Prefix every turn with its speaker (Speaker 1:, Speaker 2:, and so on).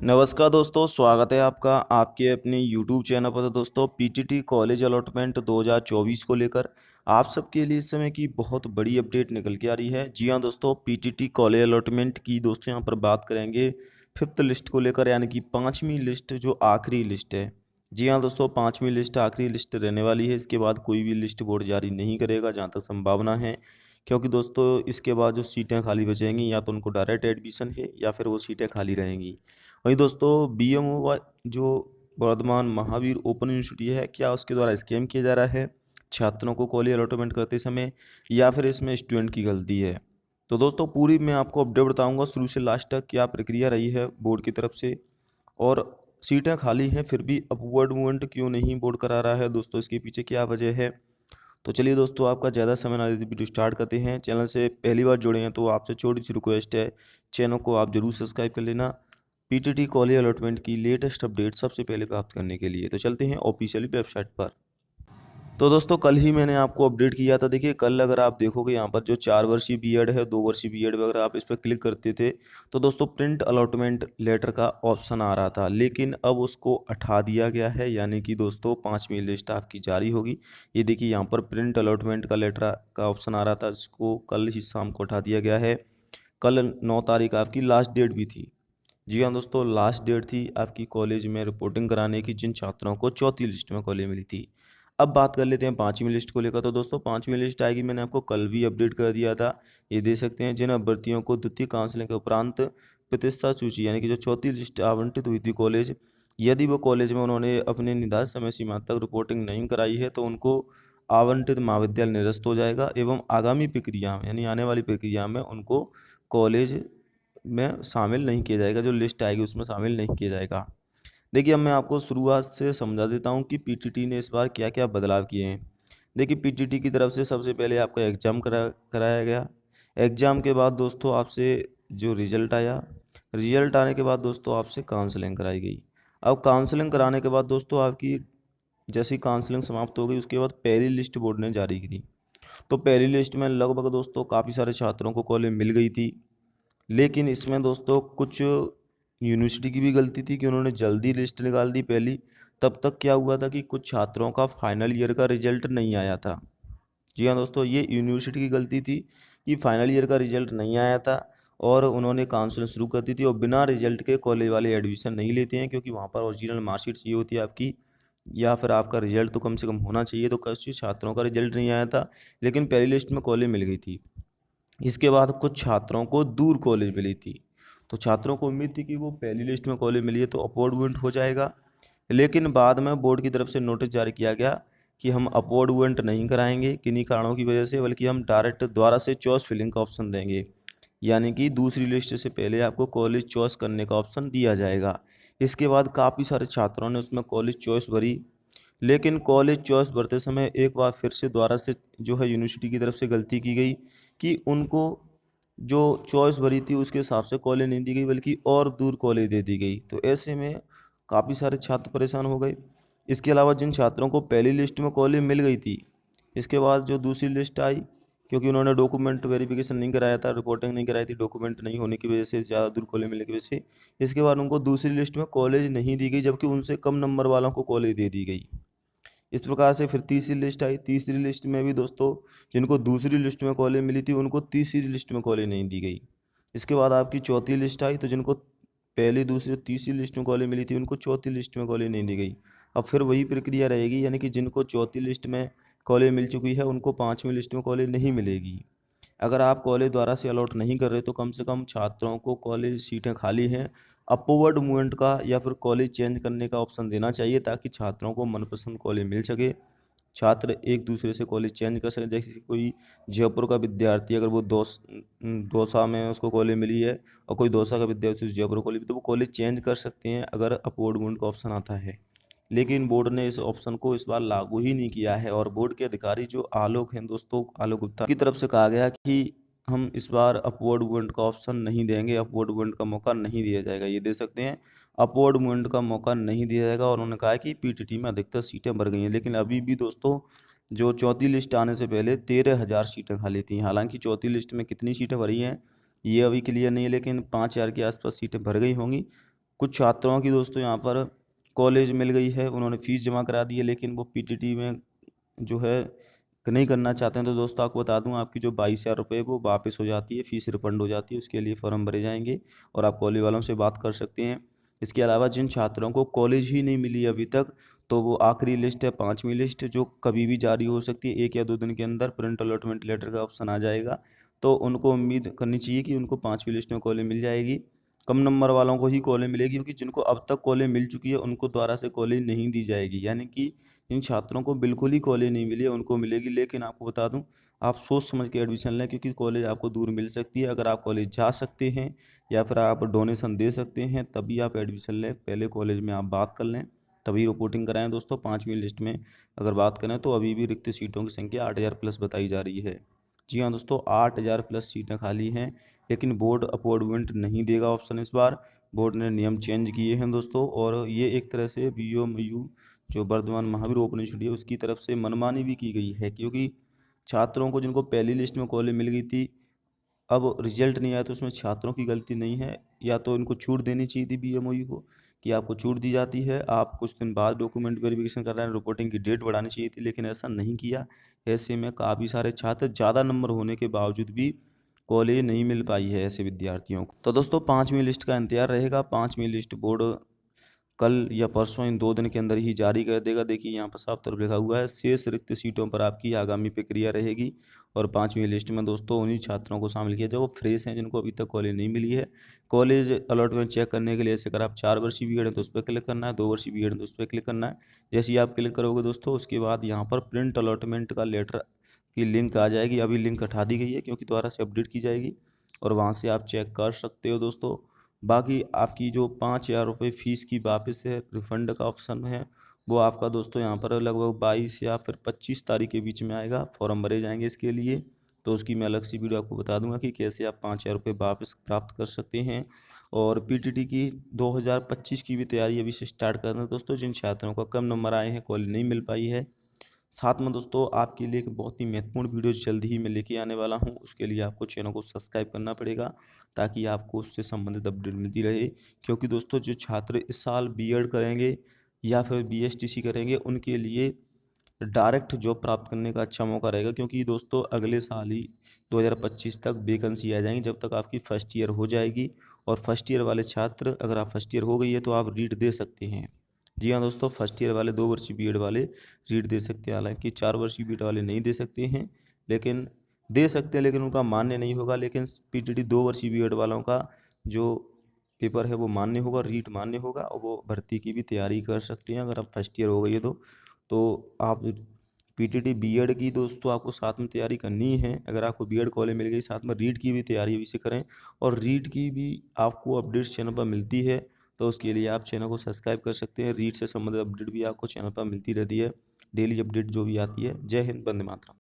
Speaker 1: नमस्कार दोस्तों, स्वागत है आपका आपके अपने यूट्यूब चैनल पर। तो दोस्तों, पीटीटी कॉलेज अलॉटमेंट 2024 को लेकर आप सबके लिए इस समय की बहुत बड़ी अपडेट निकल के आ रही है। जी हाँ दोस्तों, पीटीटी कॉलेज अलॉटमेंट की दोस्तों यहाँ पर बात करेंगे फिफ्थ लिस्ट को लेकर, यानी कि पाँचवीं लिस्ट जो आखिरी लिस्ट है। जी हाँ दोस्तों, पाँचवीं लिस्ट आखिरी लिस्ट रहने वाली है। इसके बाद कोई भी लिस्ट बोर्ड जारी नहीं करेगा जहाँ तक संभावना है, क्योंकि दोस्तों इसके बाद जो सीटें खाली बचेंगी या तो उनको डायरेक्ट एडमिशन है या फिर वो सीटें खाली रहेंगी। वहीं दोस्तों, बीएमओ जो वर्धमान महावीर ओपन यूनिवर्सिटी है, क्या उसके द्वारा स्कैम किया जा रहा है छात्रों को कॉलेज अलॉटमेंट करते समय, या फिर इसमें स्टूडेंट की गलती है? तो दोस्तों पूरी मैं आपको अपडेट बताऊंगा शुरू से लास्ट तक, क्या प्रक्रिया रही है बोर्ड की तरफ से, और सीटें खाली हैं फिर भी अपवर्ड मूवमेंट क्यों नहीं बोर्ड करा रहा है दोस्तों, इसके पीछे क्या वजह है। तो चलिए दोस्तों, आपका ज़्यादा समय ना देते वीडियो स्टार्ट करते हैं। चैनल से पहली बार जुड़े हैं तो आपसे छोटी सी रिक्वेस्ट है, चैनल को आप जरूर सब्सक्राइब कर लेना पीटीटी कॉलेज अलॉटमेंट की लेटेस्ट अपडेट सबसे पहले प्राप्त करने के लिए। तो चलते हैं ऑफिशियली वेबसाइट पर। तो दोस्तों, कल ही मैंने आपको अपडेट किया था। देखिए, कल अगर आप देखोगे यहाँ पर जो 4 वर्षीय बीएड है, 2 वर्षीय बीएड वगैरह, आप इस पर क्लिक करते थे तो दोस्तों प्रिंट अलॉटमेंट लेटर का ऑप्शन आ रहा था, लेकिन अब उसको हटा दिया गया है। यानी कि दोस्तों पाँचवीं लिस्ट आपकी जारी होगी। ये देखिए, यहाँ पर प्रिंट अलॉटमेंट का लेटर का ऑप्शन आ रहा था, जिसको कल ही शाम को हटा दिया गया है। कल 9 तारीख आपकी लास्ट डेट भी थी। जी हाँ दोस्तों, लास्ट डेट थी आपकी कॉलेज में रिपोर्टिंग कराने की, जिन छात्रों को चौथी लिस्ट में कॉलेज मिली थी। अब बात कर लेते हैं पाँचवीं लिस्ट को लेकर। तो दोस्तों पाँचवीं लिस्ट आएगी, मैंने आपको कल भी अपडेट कर दिया था। ये दे सकते हैं, जिन अभ्यर्थियों को द्वितीय काउंसलिंग के उपरांत प्रतिष्ठा सूची यानी कि जो चौथी लिस्ट आवंटित हुई थी कॉलेज, यदि वो कॉलेज में उन्होंने अपने निर्धारित समय सीमा तक रिपोर्टिंग नहीं कराई है तो उनको आवंटित महाविद्यालय निरस्त हो जाएगा, एवं आगामी प्रक्रिया में यानी आने वाली प्रक्रिया में उनको कॉलेज में शामिल नहीं किया जाएगा। जो लिस्ट आएगी उसमें शामिल नहीं किया जाएगा। देखिए, अब मैं आपको शुरुआत से समझा देता हूँ कि पीटीटी ने इस बार क्या क्या बदलाव किए हैं। देखिए, पीटीटी की तरफ से सबसे पहले आपका एग्ज़ाम कराया गया। एग्ज़ाम के बाद दोस्तों आपसे जो रिज़ल्ट आया, रिज़ल्ट आने के बाद दोस्तों आपसे काउंसलिंग कराई गई। अब काउंसलिंग कराने के बाद दोस्तों आपकी जैसी काउंसलिंग समाप्त हो गई, उसके बाद पहली लिस्ट बोर्ड ने जारी की। तो पहली लिस्ट में लगभग दोस्तों काफ़ी सारे छात्रों को कॉलेज मिल गई थी, लेकिन इसमें दोस्तों कुछ यूनिवर्सिटी की भी गलती थी कि उन्होंने जल्दी लिस्ट निकाल दी पहली। तब तक क्या हुआ था कि कुछ छात्रों का फाइनल ईयर का रिजल्ट नहीं आया था। जी हाँ दोस्तों, ये यूनिवर्सिटी की गलती थी कि फाइनल ईयर का रिजल्ट नहीं आया था, और उन्होंने काउंसलिंग शुरू कर दी थी। और बिना रिजल्ट के कॉलेज वाले एडमिशन नहीं लेते हैं, क्योंकि वहाँ पर ओरिजिनल मार्कशीट चाहिए होती है आपकी, या फिर आपका रिजल्ट तो कम से कम होना चाहिए। तो कुछ छात्रों का रिजल्ट नहीं आया था, लेकिन पहली लिस्ट में कॉलेज मिल गई थी। इसके बाद कुछ छात्रों को दूर कॉलेज मिली थी। तो छात्रों को उम्मीद थी कि वो पहली लिस्ट में कॉलेज मिली है तो अपवर्ड मूवमेंट हो जाएगा, लेकिन बाद में बोर्ड की तरफ से नोटिस जारी किया गया कि हम अपवर्ड मूवमेंट नहीं कराएंगे किन्हीं कारणों की वजह से, बल्कि हम डायरेक्ट द्वारा से चॉइस फिलिंग का ऑप्शन देंगे। यानी कि दूसरी लिस्ट से पहले आपको कॉलेज चॉइस करने का ऑप्शन दिया जाएगा। इसके बाद काफ़ी सारे छात्रों ने उसमें कॉलेज चॉइस भरी, लेकिन कॉलेज चॉइस भरते समय एक बार फिर से दोबारा से जो है यूनिवर्सिटी की तरफ से गलती की गई कि उनको जो चॉइस भरी थी उसके हिसाब से कॉलेज नहीं दी गई, बल्कि और दूर कॉलेज दे दी गई। तो ऐसे में काफ़ी सारे छात्र परेशान हो गए। इसके अलावा जिन छात्रों को पहली लिस्ट में कॉलेज मिल गई थी, इसके बाद जो दूसरी लिस्ट आई, क्योंकि उन्होंने डॉक्यूमेंट वेरिफिकेशन नहीं कराया था, रिपोर्टिंग नहीं कराई थी, डॉक्यूमेंट नहीं होने की वजह से, ज़्यादा दूर कॉलेज मिलने की वजह से, इसके बाद उनको दूसरी लिस्ट में कॉलेज नहीं दी गई, जबकि उनसे कम नंबर वालों को कॉलेज दे दी गई। इस प्रकार से फिर तीसरी लिस्ट आई। तीसरी लिस्ट में भी दोस्तों जिनको दूसरी लिस्ट में कॉलेज मिली थी उनको तीसरी लिस्ट में कॉलेज नहीं दी गई। इसके बाद आपकी चौथी लिस्ट आई, तो जिनको पहली दूसरी तीसरी लिस्ट में कॉलेज मिली थी उनको चौथी लिस्ट में कॉलेज नहीं दी गई। अब फिर वही प्रक्रिया रहेगी, यानी कि जिनको चौथी लिस्ट में कॉलेज मिल चुकी है उनको पाँचवीं लिस्ट में कॉलेज नहीं मिलेगी। अगर आप कॉलेज द्वारा से अलॉट नहीं कर रहे तो कम से कम छात्रों को कॉलेज सीटें खाली हैं अपवर्ड मूवमेंट का या फिर कॉलेज चेंज करने का ऑप्शन देना चाहिए, ताकि छात्रों को मनपसंद कॉलेज मिल सके। छात्र एक दूसरे से कॉलेज चेंज कर सकें। जैसे कोई जयपुर का विद्यार्थी, अगर वो दौसा में उसको कॉलेज मिली है, और कोई दौसा का विद्यार्थी जयपुर कॉलेज, तो वो कॉलेज चेंज कर सकते हैं अगर अपवर्ड मूवमेंट का ऑप्शन आता है। लेकिन बोर्ड ने इस ऑप्शन को इस बार लागू ही नहीं किया है, और बोर्ड के अधिकारी जो आलोक हैं दोस्तों, आलोक गुप्ता की तरफ से कहा गया कि हम इस बार अपवर्ड मूवमेंट का ऑप्शन नहीं देंगे, अपवर्ड मूवमेंट का मौका नहीं दिया जाएगा। ये दे सकते हैं, अपवर्ड मूवमेंट का मौका नहीं दिया जाएगा। और उन्होंने कहा है कि पीटीटी में अधिकतर सीटें भर गई हैं, लेकिन अभी भी दोस्तों जो चौथी लिस्ट आने से पहले 13,000 सीटें खाली थी। हालांकि चौथी लिस्ट में कितनी सीटें भरी हैं ये अभी क्लियर नहीं है, लेकिन 5,000 के आसपास सीटें भर गई होंगी। कुछ छात्रों की दोस्तों यहाँ पर कॉलेज मिल गई है, उन्होंने फ़ीस जमा करा दी है, लेकिन वो पीटीटी में जो है नहीं करना चाहते हैं। तो दोस्तों आपको बता दूं, आपकी जो 22,000 रुपये वो वापस हो जाती है, फ़ीस रिफंड हो जाती है। उसके लिए फॉर्म भरे जाएंगे और आप कॉलेज वालों से बात कर सकते हैं। इसके अलावा जिन छात्रों को कॉलेज ही नहीं मिली अभी तक, तो वो आखिरी लिस्ट है, 5वीं लिस्ट, जो कभी भी जारी हो सकती है। 1 या 2 दिन के अंदर प्रिंट अलॉटमेंट लेटर का ऑप्शन आ जाएगा, तो उनको उम्मीद करनी चाहिए कि उनको 5वीं लिस्ट में कॉलेज मिल जाएगी। कम नंबर वालों को ही कॉलेज मिलेगी, क्योंकि जिनको अब तक कॉलेज मिल चुकी है उनको दोबारा से कॉलेज नहीं दी जाएगी। यानी कि इन छात्रों को बिल्कुल ही कॉलेज नहीं मिली है, उनको मिलेगी। लेकिन आपको बता दूं, आप सोच समझ के एडमिशन लें, क्योंकि कॉलेज आपको दूर मिल सकती है। अगर आप कॉलेज जा सकते हैं या फिर आप डोनेशन दे सकते हैं, तभी आप एडमिशन लें। पहले कॉलेज में आप बात कर लें, तभी रिपोर्टिंग कराएं। दोस्तों 5वीं लिस्ट में अगर बात करें तो अभी भी रिक्त सीटों की संख्या 8,000 प्लस बताई जा रही है। जी हाँ दोस्तों, 8,000 प्लस सीटें खाली हैं, लेकिन बोर्ड अपॉइंटमेंट नहीं देगा ऑप्शन इस बार। बोर्ड ने नियम चेंज किए हैं दोस्तों, और ये एक तरह से BOMU जो वर्धमान महावीर ओपन यूनिवर्सिटी है उसकी तरफ से मनमानी भी की गई है, क्योंकि छात्रों को जिनको पहली लिस्ट में कॉलेज मिल गई थी, अब रिजल्ट नहीं आया, तो उसमें छात्रों की गलती नहीं है। या तो इनको छूट देनी चाहिए थी BMOU को, कि आपको छूट दी जाती है, आप कुछ दिन बाद डॉक्यूमेंट वेरिफिकेशन कर रहे हैं, रिपोर्टिंग की डेट बढ़ानी चाहिए थी, लेकिन ऐसा नहीं किया। ऐसे में काफ़ी सारे छात्र ज़्यादा नंबर होने के बावजूद भी कॉलेज नहीं मिल पाई है ऐसे विद्यार्थियों को। तो दोस्तों 5वीं लिस्ट का इंतजार रहेगा। 5वीं लिस्ट बोर्ड कल या परसों, इन 2 दिन के अंदर ही जारी कर देगा। देखिए यहाँ पर साफ तौर पर लिखा हुआ है, शेष रिक्त सीटों पर आपकी आगामी प्रक्रिया रहेगी। और 5वीं लिस्ट में दोस्तों उन्हीं छात्रों को शामिल किया जाए जो फ्रेश हैं, जिनको अभी तक कॉलेज नहीं मिली है। कॉलेज अलॉटमेंट चेक करने के लिए, जैसे अगर आप 4 वर्षीय बीएड है तो उस पर क्लिक करना है, 2 वर्षीय बीएड है तो उस पर क्लिक करना है। जैसे ही आप क्लिक करोगे दोस्तों, उसके बाद यहाँ पर प्रिंट अलॉटमेंट का लेटर की लिंक आ जाएगी। अभी लिंक हटा दी गई है क्योंकि दोबारा से अपडेट की जाएगी, और वहाँ से आप चेक कर सकते हो दोस्तों। बाकी आपकी जो 5,000 रुपये फ़ीस की वापस है, रिफ़ंड का ऑप्शन है, वो आपका दोस्तों यहाँ पर लगभग 22 या फिर 25 तारीख के बीच में आएगा। फॉर्म भरे जाएंगे इसके लिए, तो उसकी मैं अलग सी वीडियो आपको बता दूंगा कि कैसे आप 5,000 रुपये वापस प्राप्त कर सकते हैं। और पीटीटी की 2025 की भी तैयारी अभी से स्टार्ट कर दें दोस्तों, जिन छात्रों का कम नंबर आए हैं, कॉलेज नहीं मिल पाई है। साथ में दोस्तों आपके लिए एक बहुत ही महत्वपूर्ण वीडियो जल्द ही मैं लेके आने वाला हूं। उसके लिए आपको चैनल को सब्सक्राइब करना पड़ेगा, ताकि आपको उससे संबंधित अपडेट मिलती रहे। क्योंकि दोस्तों जो छात्र इस साल बीएड करेंगे या फिर बीएसटीसी करेंगे, उनके लिए डायरेक्ट जॉब प्राप्त करने का अच्छा मौका रहेगा। क्योंकि दोस्तों अगले साल ही 2025 तक वैकेंसी आ जाएंगी, जब तक आपकी फर्स्ट ईयर हो जाएगी। और फर्स्ट ईयर वाले छात्र, अगर आप फर्स्ट ईयर हो गई है तो आप रीट दे सकते हैं। जी हाँ दोस्तों, फर्स्ट ईयर वाले 2 वर्षीय बीएड वाले रीट दे सकते हैं। हालांकि 4 वर्षीय बीएड वाले नहीं दे सकते हैं, लेकिन दे सकते हैं, लेकिन उनका मान्य नहीं होगा। लेकिन पीटीटी 2 वर्षीय बीएड वालों का जो पेपर है वो मान्य होगा, रीट मान्य होगा, और वो भर्ती की भी तैयारी कर सकते हैं अगर आप फर्स्ट ईयर हो गई है तो आप पीटीटी बीएड की दोस्तों आपको साथ में तैयारी करनी है। अगर आपको बीएड कॉलेज मिल गई, साथ में रीट की भी तैयारी अभी से करें। और रीट की भी आपको अपडेट्स चैनल पर मिलती है, तो उसके लिए आप चैनल को सब्सक्राइब कर सकते हैं। रीट से संबंधित अपडेट भी आपको चैनल पर मिलती रहती है, डेली अपडेट जो भी आती है। जय हिंद, वंदे मातरम।